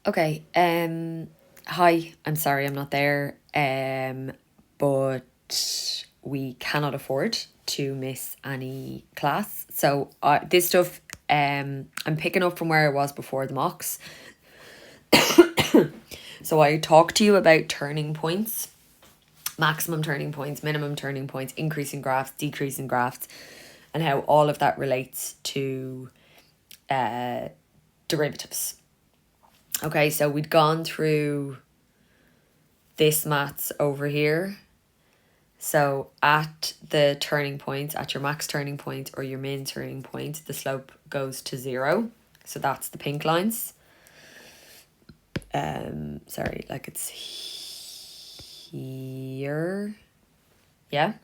Okay, hi, I'm sorry I'm not there, but we cannot afford to miss any class. So this stuff, I'm picking up from where I was before the mocks. So I talked to you about turning points, maximum turning points, minimum turning points, increasing graphs, decreasing graphs, and how all of that relates to derivatives. Okay, so we'd gone through this maths over here. So at the turning point, at your max turning point or your min turning point, the slope goes to 0. So that's the pink lines. Sorry, like it's here. Yeah.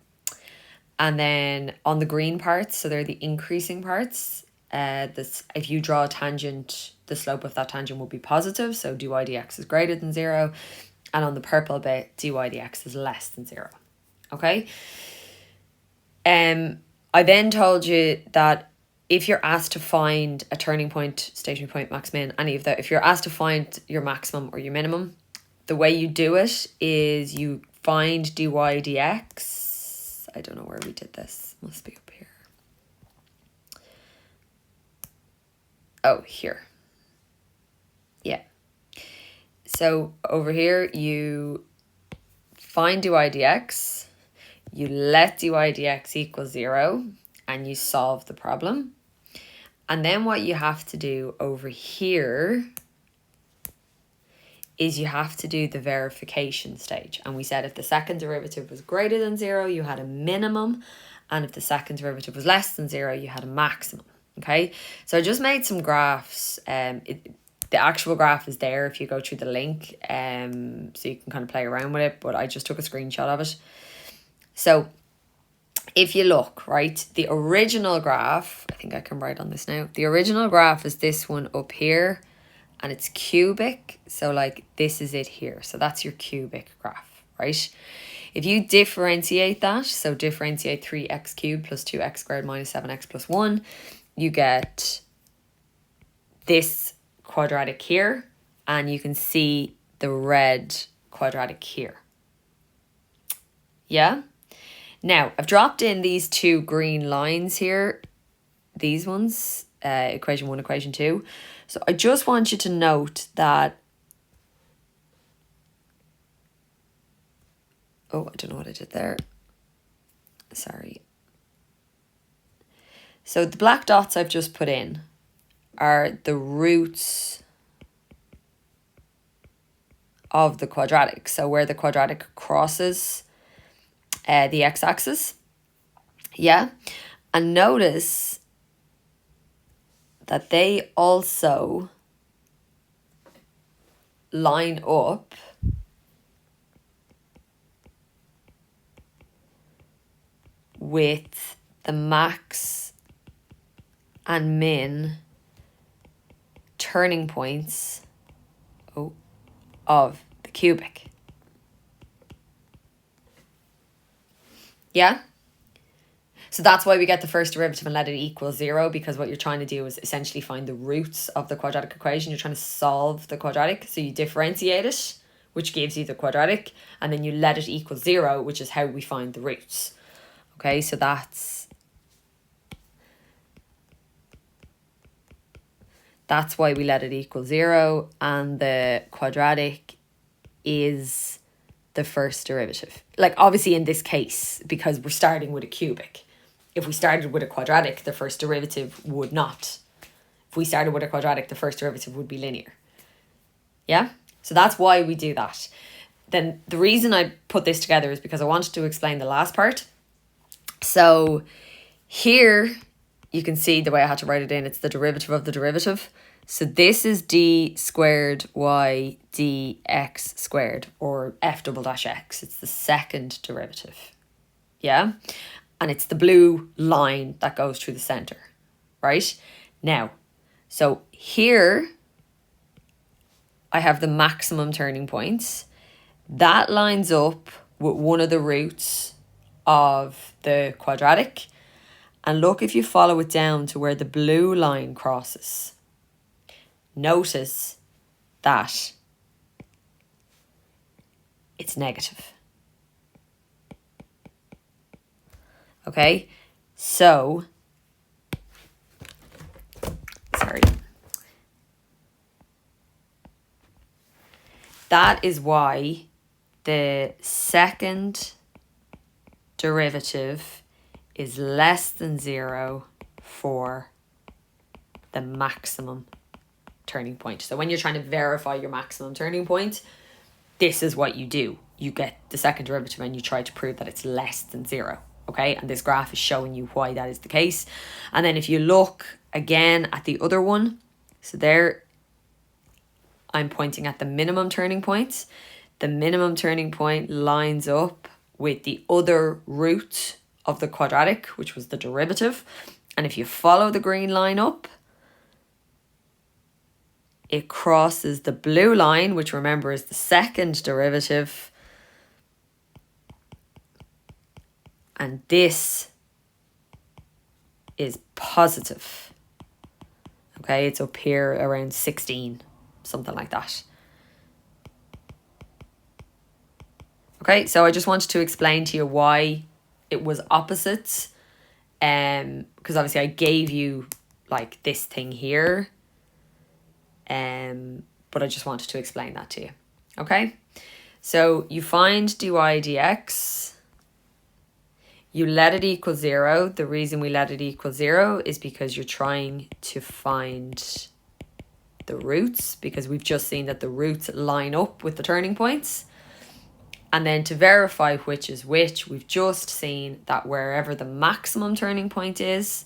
And then on the green parts, so they're the increasing parts. If you draw a tangent, the slope of that tangent will be positive. So dy dx is greater than 0. And on the purple bit, dy dx is less than 0. Okay. I then told you that if you're asked to find a turning point, stationary point, max min, any of that, if you're asked to find your maximum or your minimum, the way you do it is you find dy dx. I don't know where we did this. Must be up here. Oh, here. Yeah. So over here, you find dy dx. You let dy dx equal 0 and you solve the problem. And then what you have to do over here is you have to do the verification stage. And we said if the second derivative was greater than 0, you had a minimum. And if the second derivative was less than 0, you had a maximum. Okay, so I just made some graphs. The actual graph is there if you go through the link, so you can kind of play around with it. But I just took a screenshot of it. So if you look, right, the original graph, I think I can write on this now. The original graph is this one up here and it's cubic. So like this is it here. So that's your cubic graph, right? If you differentiate that, so differentiate 3x cubed plus 2x squared minus 7x plus 1, you get this quadratic here and you can see the red quadratic here. Yeah? Now, I've dropped in these two green lines here, these ones, equation 1, equation 2. So I just want you to note that, oh, I don't know what I did there. Sorry. So the black dots I've just put in are the roots of the quadratic. So where the quadratic crosses the x-axis. Yeah. And notice that they also line up with the max and min turning points of the cubic. Yeah? So that's why we get the first derivative and let it equal 0, because what you're trying to do is essentially find the roots of the quadratic equation. You're trying to solve the quadratic. So you differentiate it, which gives you the quadratic, and then you let it equal 0, which is how we find the roots. Okay, so that's why we let it equal 0, and the quadratic is the first derivative. Like obviously in this case, because we're starting with a cubic. If we started with a quadratic, the first derivative would not. If we started with a quadratic, the first derivative would be linear. Yeah? So that's why we do that. Then the reason I put this together is because I wanted to explain the last part. So here you can see the way I had to write it in, it's the derivative of the derivative. So this is d squared y dx squared, or f double dash x. It's the second derivative. Yeah? And it's the blue line that goes through the center, right? Now, so here I have the maximum turning points. That lines up with one of the roots of the quadratic. And look, if you follow it down to where the blue line crosses, notice that it's negative. Okay, so, sorry. That is why the second derivative is less than 0 for the maximum turning point. So when you're trying to verify your maximum turning point, this is what you do. You get the second derivative and you try to prove that it's less than 0. Okay, and this graph is showing you why that is the case. And then if you look again at the other one, so there I'm pointing at the minimum turning point. The minimum turning point lines up with the other root of the quadratic, which was the derivative. And if you follow the green line up, it crosses the blue line, which remember is the second derivative. And this is positive. Okay, it's up here around 16, something like that. Okay, so I just wanted to explain to you why it was opposites. Because obviously I gave you like this thing here. But I just wanted to explain that to you. Okay, so you find dy dx. You let it equal 0. The reason we let it equal 0 is because you're trying to find the roots, because we've just seen that the roots line up with the turning points. And then to verify which is which, we've just seen that wherever the maximum turning point is,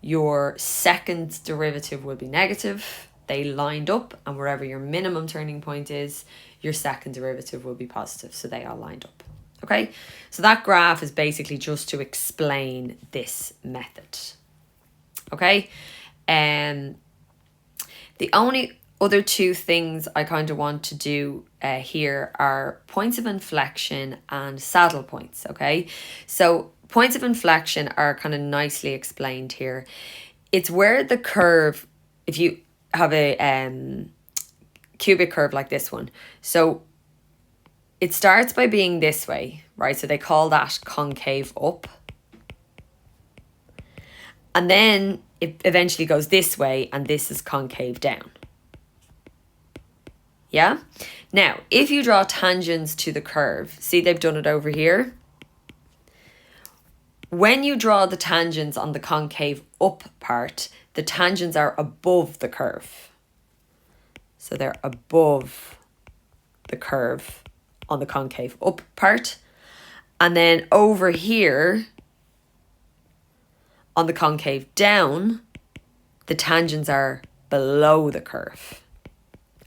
your second derivative will be negative. They lined up, and wherever your minimum turning point is, your second derivative will be positive. So they all lined up. Okay, so that graph is basically just to explain this method. Okay, and the only other two things I kind of want to do here are points of inflection and saddle points. Okay, so points of inflection are kind of nicely explained here. It's where the curve, if you have a cubic curve like this one, so it starts by being this way, right? So they call that concave up. And then it eventually goes this way, and this is concave down. Yeah? Now, if you draw tangents to the curve, see they've done it over here. When you draw the tangents on the concave up part, the tangents are above the curve. So they're above the curve on the concave up part. And then over here on the concave down, the tangents are below the curve.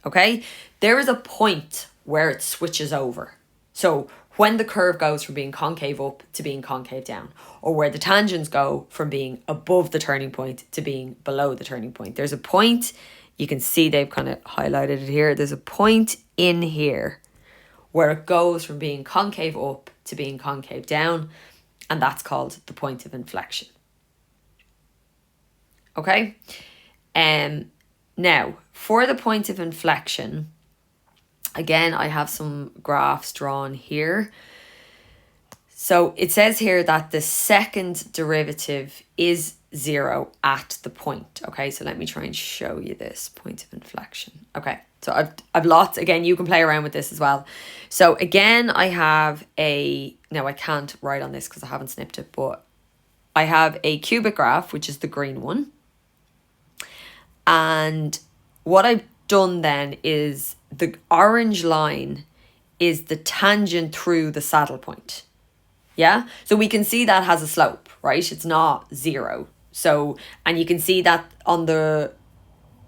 Okay, there is a point where it switches over. So when the curve goes from being concave up to being concave down, or where the tangents go from being above the turning point to being below the turning point, there's a point, you can see they've kind of highlighted it here. There's a point in here where it goes from being concave up to being concave down, and that's called the point of inflection. Okay, now for the point of inflection, again, I have some graphs drawn here. So it says here that the second derivative is 0 at the point. Okay, so let me try and show you this point of inflection. Okay, so I've lots, again, you can play around with this as well. So again, I have now I can't write on this because I haven't snipped it, but I have a cubic graph, which is the green one. And what I've done then is the orange line is the tangent through the saddle point. Yeah, so we can see that has a slope, right? It's not 0. So, and you can see that on the,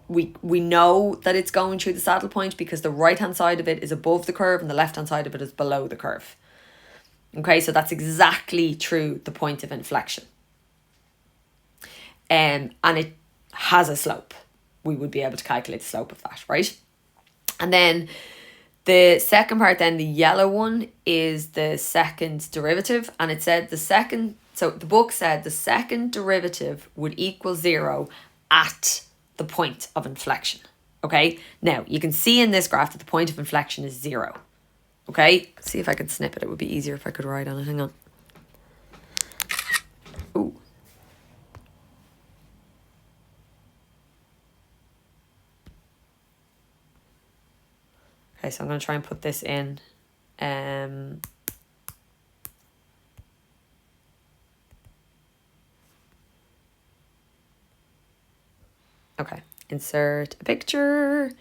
we know that it's going through the saddle point because the right hand side of it is above the curve and the left hand side of it is below the curve. Okay, so that's exactly through the point of inflection. And it has a slope. We would be able to calculate the slope of that, right? And then the second part then, the yellow one, is the second derivative. And it said so the book said the second derivative would equal 0 at the point of inflection. Okay, now you can see in this graph that the point of inflection is 0. Okay, see if I could snip it. It would be easier if I could write on it. Hang on. Ooh. Okay, so I'm going to try and put this in. Okay, insert a picture.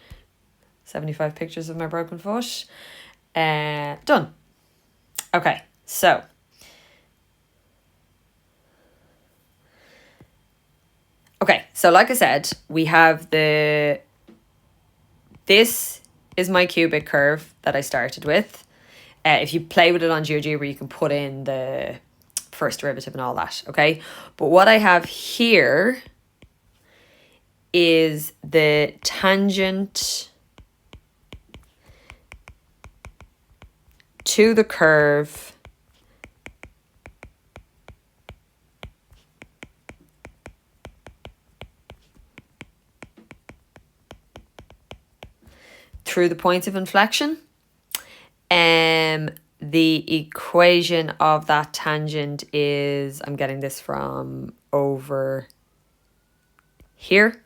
75 pictures of my broken foot. Done. Okay, so like I said, we have this is my cubic curve that I started with. If you play with it on GeoGebra, you can put in the first derivative and all that, okay? But what I have here is the tangent to the curve through the point of inflection. The equation of that tangent is, I'm getting this from over here.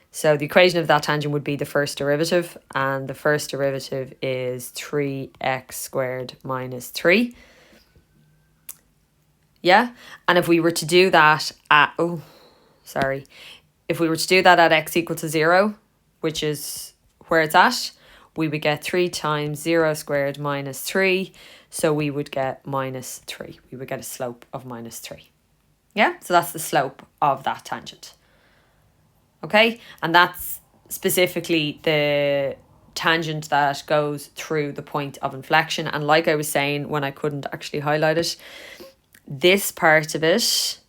So the equation of that tangent would be the first derivative, and the first derivative is 3x squared minus 3. Yeah, and if we were to do that at, if we were to do that at x equal to 0, which is where it's at, we would get 3 times 0 squared minus 3. So we would get minus 3. We would get a slope of minus 3. Yeah, so that's the slope of that tangent. Okay, and that's specifically the tangent that goes through the point of inflection. And like I was saying when I couldn't actually highlight it, this part of it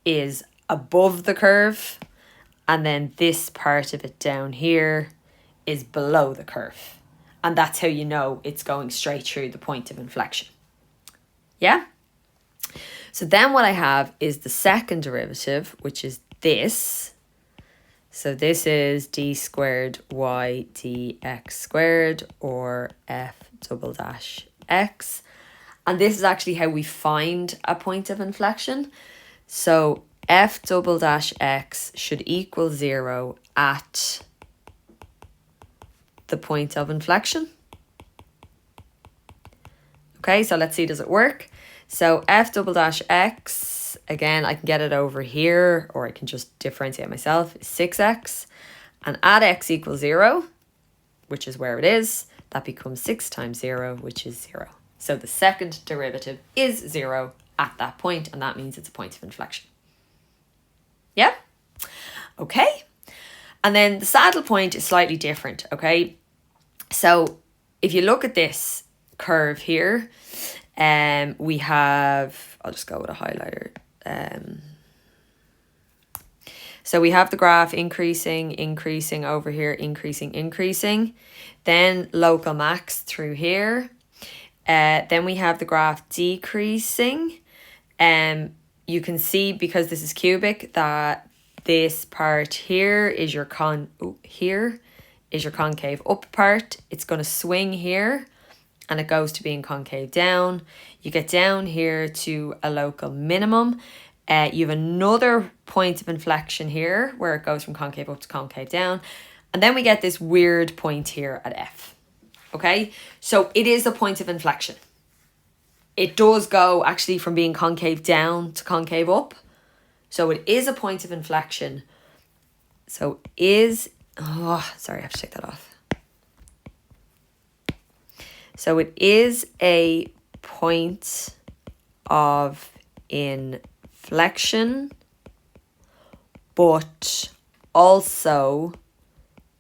is above the curve, and then this part of it down here is below the curve. And that's how you know it's going straight through the point of inflection. Yeah? So then what I have is the second derivative, which is this. So this is d squared y dx squared, or f double dash x. And this is actually how we find a point of inflection. So f double dash x should equal 0 at the point of inflection. Okay, so let's see, does it work? So f double dash x, again, I can get it over here, or I can just differentiate myself, is 6x. And at x equals 0, which is where it is, that becomes 6 times 0, which is 0. So the second derivative is 0 at that point, and that means it's a point of inflection. Yeah? Okay. And then the saddle point is slightly different, okay? So if you look at this curve here, we have, I'll just go with a highlighter. So we have the graph increasing over here, increasing. Then local max through here. Then we have the graph decreasing. You can see, because this is cubic, that this part here is your concave up part. It's going to swing here, and it goes to being concave down. You get down here to a local minimum. You have another point of inflection here where it goes from concave up to concave down. And then we get this weird point here at F. Okay, so it is a point of inflection. It does go actually from being concave down to concave up. So it is a point of inflection. So is, sorry, I have to take that off. So it is a point of inflection, but also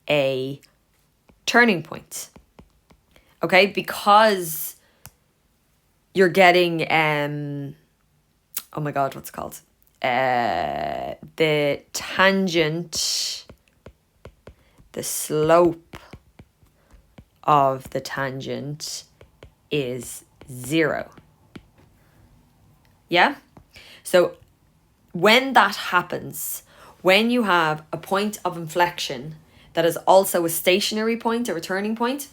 a turning point. Okay, because you're getting, oh my God, what's it called? The tangent, the slope of the tangent is 0. Yeah? So when that happens, when you have a point of inflection that is also a stationary point, a returning point,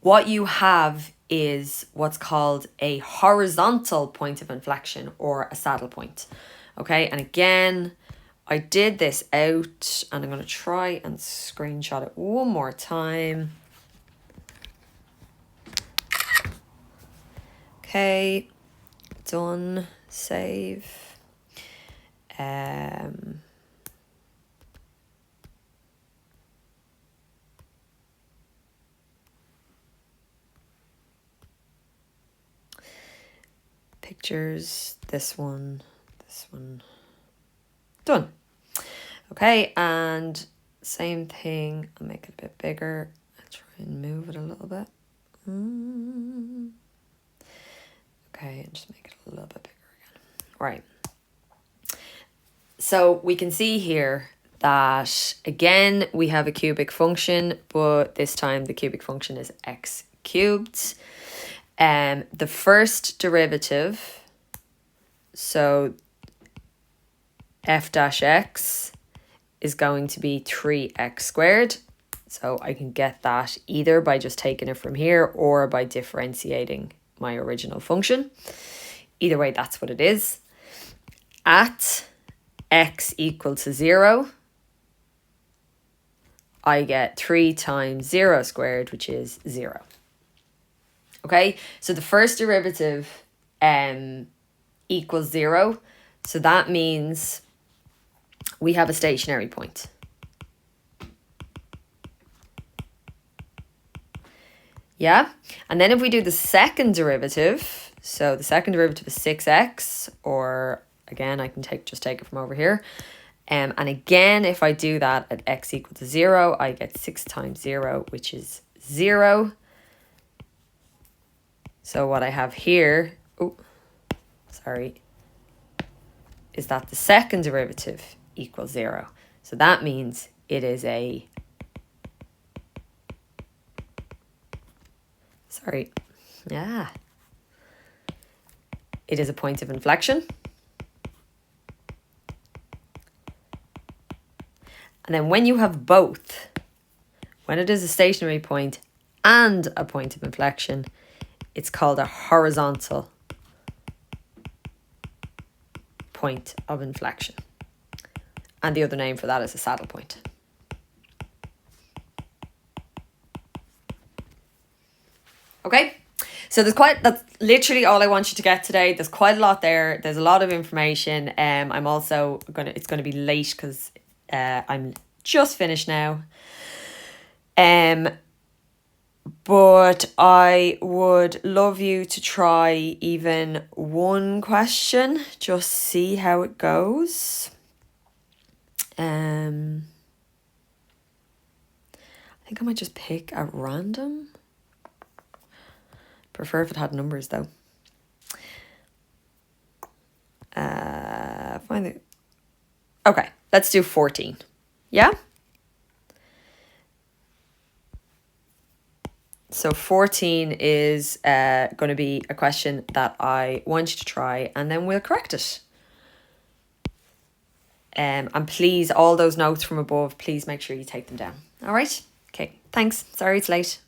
what you have is what's called a horizontal point of inflection or a saddle point. Okay, and again, I did this out and I'm going to try and screenshot it one more time. Okay, done, save. Pictures, this one, done. Okay, and same thing, I'll make it a bit bigger. I'll try and move it a little bit. Okay, and just make it a little bit bigger again. Right. So we can see here that, again, we have a cubic function, but this time the cubic function is x cubed. The first derivative, so f dash x is going to be 3x squared. So I can get that either by just taking it from here or by differentiating my original function. Either way, that's what it is. At x equal to 0, I get 3 times 0 squared, which is 0. Okay, so the first derivative equals 0. So that means we have a stationary point. Yeah, and then if we do the second derivative, so the second derivative is 6x, or again, I can just take it from over here. And again, if I do that at x equal to 0, I get 6 times 0, which is 0. So what I have here, is that the second derivative equals 0. So that means it is a, it is a point of inflection. And then when you have both, when it is a stationary point and a point of inflection, it's called a horizontal point of inflection. And the other name for that is a saddle point. Okay, so that's literally all I want you to get today. There's quite a lot there. There's a lot of information. I'm also it's going to be late because I'm just finished now. But I would love you to try even one question, just see how it goes. I think I might just pick at random. Prefer if it had numbers though. Okay, let's do 14. Yeah? So 14 is going to be a question that I want you to try, and then we'll correct it. And please, all those notes from above, please make sure you take them down. All right? Okay, thanks. Sorry it's late.